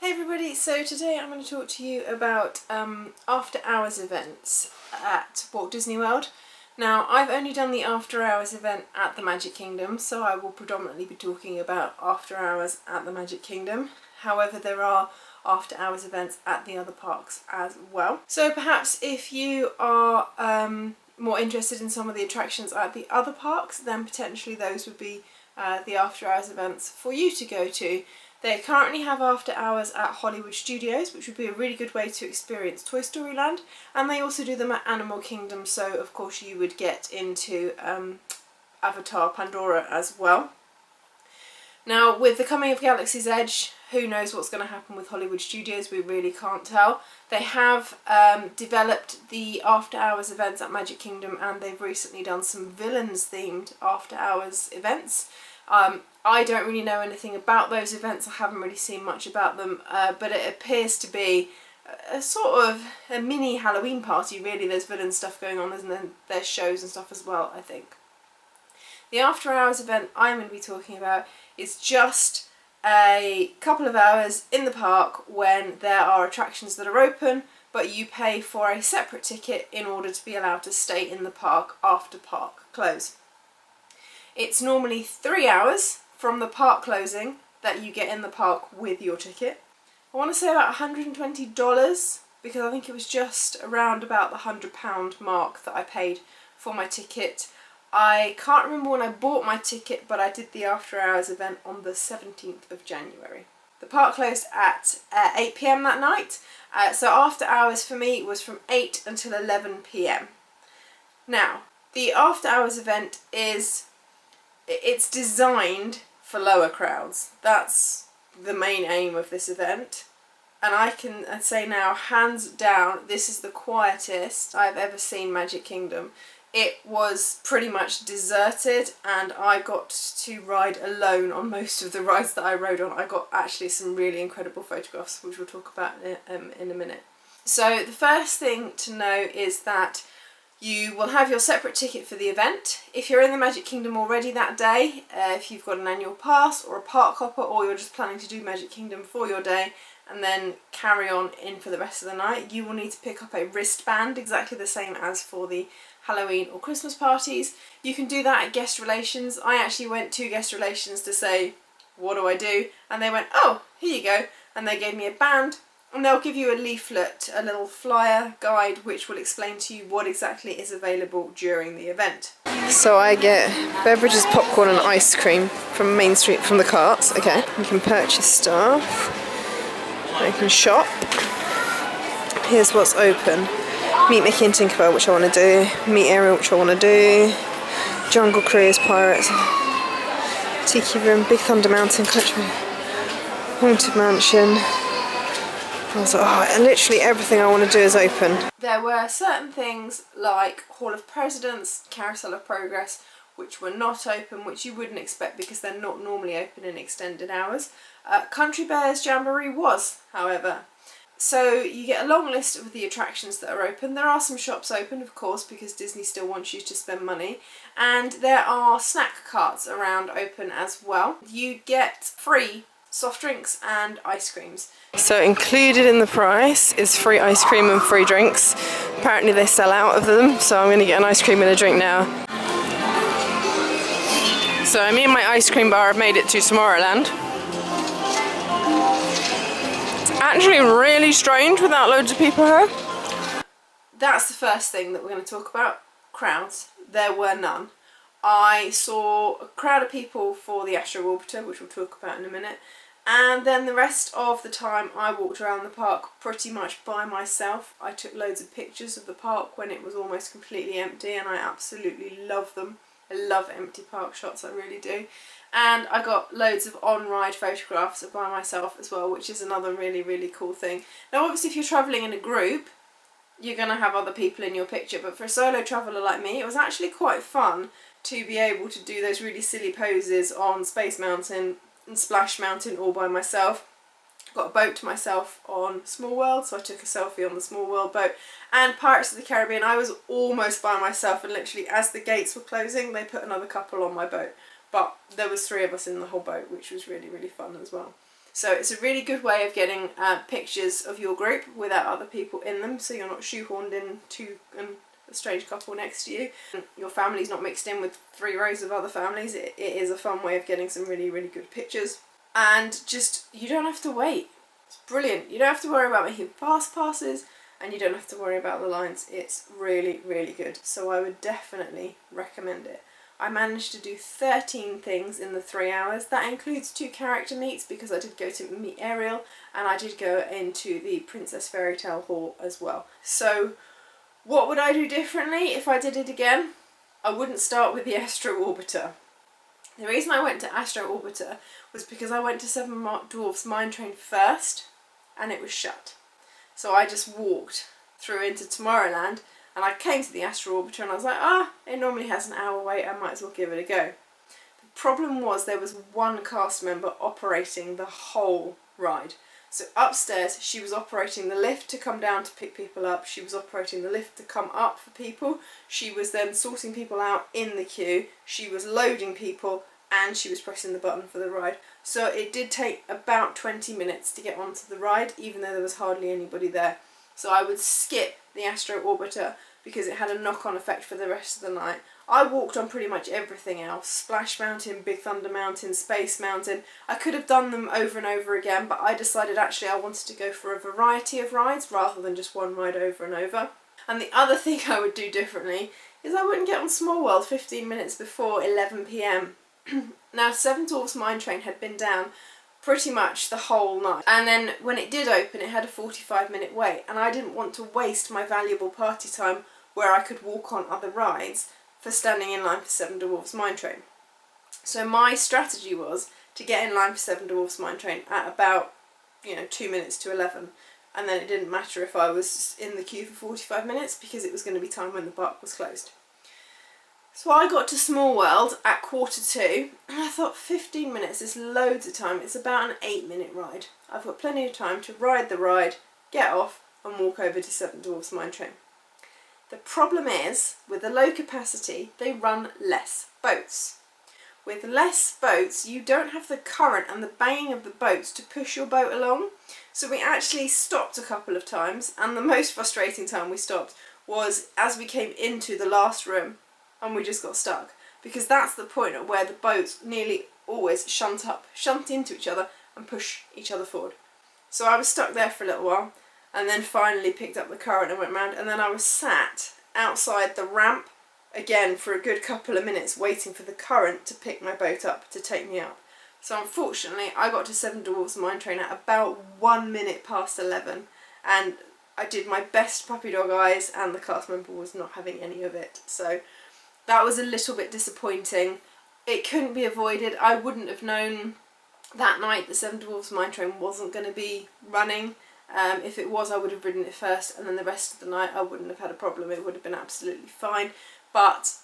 Hey everybody, so today I'm going to talk to you about after hours events at Walt Disney World. Now I've only done the after hours event at the Magic Kingdom, so I will predominantly be talking about after hours at the Magic Kingdom. However, there are after hours events at the other parks as well. So perhaps if you are more interested in some of the attractions at the other parks, then potentially those would be the after hours events for you to go to. They currently have after hours at Hollywood Studios, which would be a really good way to experience Toy Story Land, and they also do them at Animal Kingdom, so of course you would get into Avatar Pandora as well. Now with the coming of Galaxy's Edge, who knows what's going to happen with Hollywood Studios, we really can't tell. They have developed the after hours events at Magic Kingdom, and they've recently done some villains themed after hours events. I don't really know anything about those events, I haven't really seen much about them, but it appears to be a sort of a mini Halloween party really. There's villain stuff going on, and then there's shows and stuff as well, I think. The after hours event I'm going to be talking about is just a couple of hours in the park when there are attractions that are open, but you pay for a separate ticket in order to be allowed to stay in the park after park close. It's normally 3 hours from the park closing that you get in the park with your ticket. I want to say about $120 because I think it was just around about the £100 mark that I paid for my ticket. I can't remember when I bought my ticket, but I did the after hours event on the 17th of January. The park closed at 8 PM that night, so after hours for me was from 8 until 11 PM. Now, the after hours event it's designed for lower crowds. That's the main aim of this event, and I can say now, hands down, this is the quietest I've ever seen Magic Kingdom. It was pretty much deserted, and I got to ride alone on most of the rides that I rode on. I got actually some really incredible photographs, which we'll talk about in a minute. So the first thing to know is that you will have your separate ticket for the event. If you're in the Magic Kingdom already that day, if you've got an annual pass or a park hopper, or you're just planning to do Magic Kingdom for your day and then carry on in for the rest of the night, you will need to pick up a wristband, exactly the same as for the Halloween or Christmas parties. You can do that at guest relations. I actually went to guest relations to say, what do I do? And they went, oh, here you go. And they gave me a band. And they'll give you a leaflet, a little flyer guide, which will explain to you what exactly is available during the event. So I get beverages, popcorn and ice cream from Main Street, from the carts. Okay, you can purchase stuff. You can shop. Here's what's open. Meet Mickey and Tinkerbell, which I want to do. Meet Ariel, which I want to do. Jungle Cruise, Pirates. Tiki Room, Big Thunder Mountain, Country, Haunted Mansion. I was like, oh, literally everything I want to do is open. There were certain things like Hall of Presidents, Carousel of Progress, which were not open, which you wouldn't expect because they're not normally open in extended hours. Country Bears Jamboree was, however. So you get a long list of the attractions that are open. There are some shops open, of course, because Disney still wants you to spend money. And there are snack carts around open as well. You get free soft drinks and ice creams. So included in the price is free ice cream and free drinks. Apparently they sell out of them, so I'm going to get an ice cream and a drink now. So me and my ice cream bar have made it to Tomorrowland. It's actually really strange without loads of people here. That's the first thing that we're going to talk about. Crowds. There were none. I saw a crowd of people for the Astro Orbiter, which we'll talk about in a minute. And then the rest of the time I walked around the park pretty much by myself. I took loads of pictures of the park when it was almost completely empty, and I absolutely love them. I love empty park shots, I really do. And I got loads of on-ride photographs of by myself as well, which is another really, really cool thing. Now obviously if you're travelling in a group, you're going to have other people in your picture, but for a solo traveller like me, it was actually quite fun to be able to do those really silly poses on Space Mountain and Splash Mountain all by myself. Got a boat to myself on Small World, so I took a selfie on the Small World boat. And Pirates of the Caribbean, I was almost by myself, and literally as the gates were closing, they put another couple on my boat. But there was 3 of us in the whole boat, which was really, really fun as well. So it's a really good way of getting pictures of your group without other people in them, so you're not shoehorned into a strange couple next to you. Your family's not mixed in with 3 rows of other families. It is a fun way of getting some really, really good pictures. And just, you don't have to wait. It's brilliant. You don't have to worry about making fast passes, and you don't have to worry about the lines. It's really, really good. So I would definitely recommend it. I managed to do 13 things in the 3 hours. That includes 2 character meets, because I did go to meet Ariel, and I did go into the Princess Fairy Tale Hall as well. So what would I do differently if I did it again? I wouldn't start with the Astro Orbiter. The reason I went to Astro Orbiter was because I went to Seven Dwarfs Mine Train first, and it was shut. So I just walked through into Tomorrowland, and I came to the Astro Orbiter and I was like, it normally has an hour wait, I might as well give it a go. The problem was there was one cast member operating the whole ride. So upstairs she was operating the lift to come down to pick people up, she was operating the lift to come up for people, she was then sorting people out in the queue, she was loading people, and she was pressing the button for the ride. So it did take about 20 minutes to get onto the ride, even though there was hardly anybody there. So I would skip the Astro Orbiter because it had a knock-on effect for the rest of the night. I walked on pretty much everything else. Splash Mountain, Big Thunder Mountain, Space Mountain. I could have done them over and over again, but I decided actually I wanted to go for a variety of rides rather than just one ride over and over. And the other thing I would do differently is I wouldn't get on Small World 15 minutes before 11 PM. Now, Seven Dwarfs Mine Train had been down pretty much the whole night, and then when it did open it had a 45-minute wait, and I didn't want to waste my valuable party time where I could walk on other rides for standing in line for Seven Dwarfs Mine Train. So my strategy was to get in line for Seven Dwarfs Mine Train at about 2 minutes to 11, and then it didn't matter if I was in the queue for 45 minutes because it was going to be time when the park was closed. So I got to Small World at 1:45, and I thought 15 minutes is loads of time. It's about an 8-minute ride. I've got plenty of time to ride the ride, get off and walk over to Seven Dwarfs Mine Train. The problem is, with the low capacity, they run less boats. With less boats, you don't have the current and the banging of the boats to push your boat along. So we actually stopped a couple of times, and the most frustrating time we stopped was as we came into the last room, and we just got stuck, because that's the point at where the boats nearly always shunt into each other and push each other forward. So I was stuck there for a little while, and then finally picked up the current and went round, and then I was sat outside the ramp again for a good couple of minutes waiting for the current to pick my boat up to take me up. So unfortunately I got to Seven Dwarfs Mine Train at about 1 minute past 11, and I did my best puppy dog eyes, and the cast member was not having any of it. So that was a little bit disappointing. It couldn't be avoided. I wouldn't have known that night that Seven Dwarfs Mine Train wasn't going to be running. If it was, I would have ridden it first, and then the rest of the night I wouldn't have had a problem. It would have been absolutely fine. But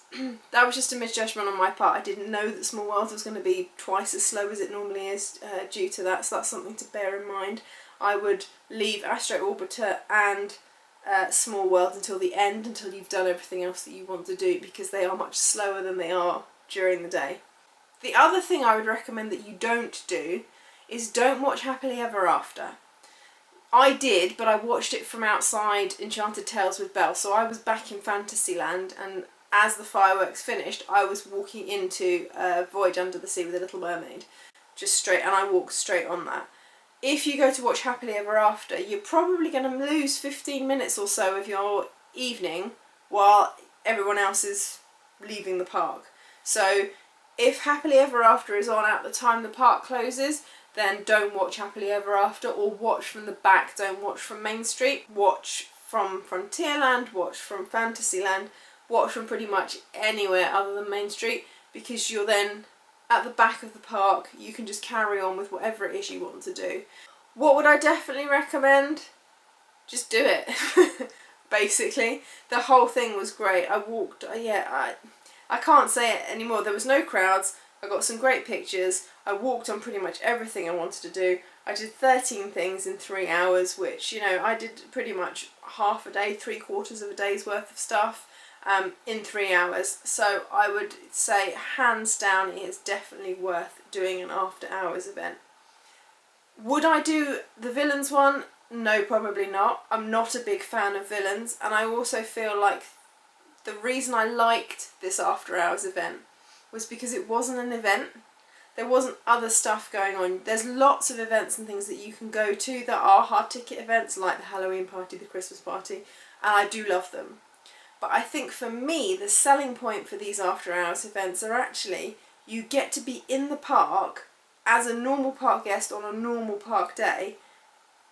that was just a misjudgment on my part. I didn't know that Small World was going to be twice as slow as it normally is due to that, so that's something to bear in mind. I would leave Astro Orbiter and Small World until the end, until you've done everything else that you want to do, because they are much slower than they are during the day. The other thing I would recommend that you don't do is don't watch Happily Ever After. I did, but I watched it from outside Enchanted Tales with Belle, so I was back in Fantasyland, and as the fireworks finished I was walking into Voyage Under the Sea with a Little Mermaid, just straight, and I walked straight on that. If you go to watch Happily Ever After, you're probably going to lose 15 minutes or so of your evening while everyone else is leaving the park. So if Happily Ever After is on at the time the park closes, then don't watch Happily Ever After, or watch from the back. Don't watch from Main Street. Watch from Frontierland, watch from Fantasyland, watch from pretty much anywhere other than Main Street, because you're then at the back of the park. You can just carry on with whatever it is you want to do. What would I definitely recommend? Just do it. Basically, the whole thing was great. I walked, I can't say it anymore. There was no crowds. I got some great pictures. I walked on pretty much everything I wanted to do. I did 13 things in 3 hours, which, I did pretty much half a day, 3/4 of a day's worth of stuff in 3 hours. So I would say hands down it is definitely worth doing an after hours event. Would I do the villains one? No, probably not. I'm not a big fan of villains, and I also feel like the reason I liked this after hours event was because it wasn't an event. There wasn't other stuff going on. There's lots of events and things that you can go to that are hard ticket events, like the Halloween party, the Christmas party, and I do love them. But I think for me, the selling point for these after hours events are actually you get to be in the park as a normal park guest on a normal park day,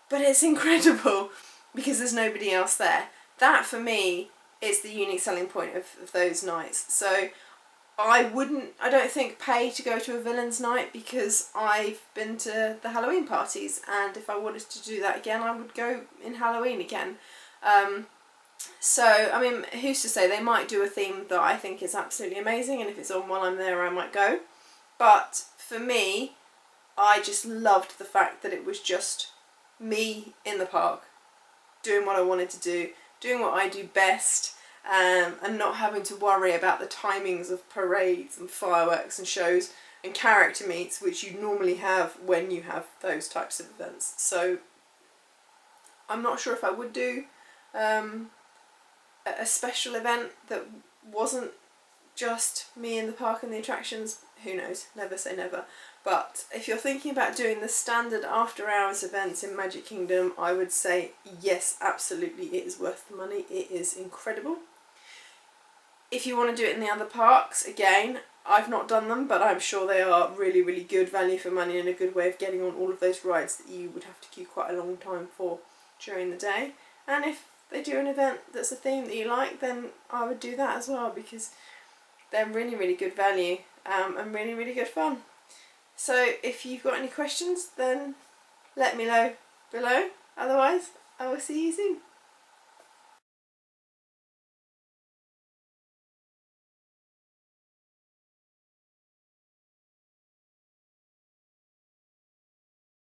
but it's incredible because there's nobody else there. That for me is the unique selling point of those nights. So I don't think pay to go to a villains night, because I've been to the Halloween parties, and if I wanted to do that again I would go in Halloween again. So, I mean, who's to say, they might do a theme that I think is absolutely amazing, and if it's on while I'm there I might go. But for me, I just loved the fact that it was just me in the park doing what I wanted to do, doing what I do best, and not having to worry about the timings of parades and fireworks and shows and character meets, which you normally have when you have those types of events. So I'm not sure if I would do a special event that wasn't just me in the park and the attractions. Who knows, never say never. But if you're thinking about doing the standard after hours events in Magic Kingdom, I would say yes, absolutely, it is worth the money. It is incredible. If you want to do it in the other parks, again, I've not done them, but I'm sure they are really, really good value for money and a good way of getting on all of those rides that you would have to queue quite a long time for during the day. And if they do an event that's a theme that you like, then I would do that as well, because they're really, really good value and really, really good fun. So if you've got any questions, then let me know below. Otherwise, I will see you soon.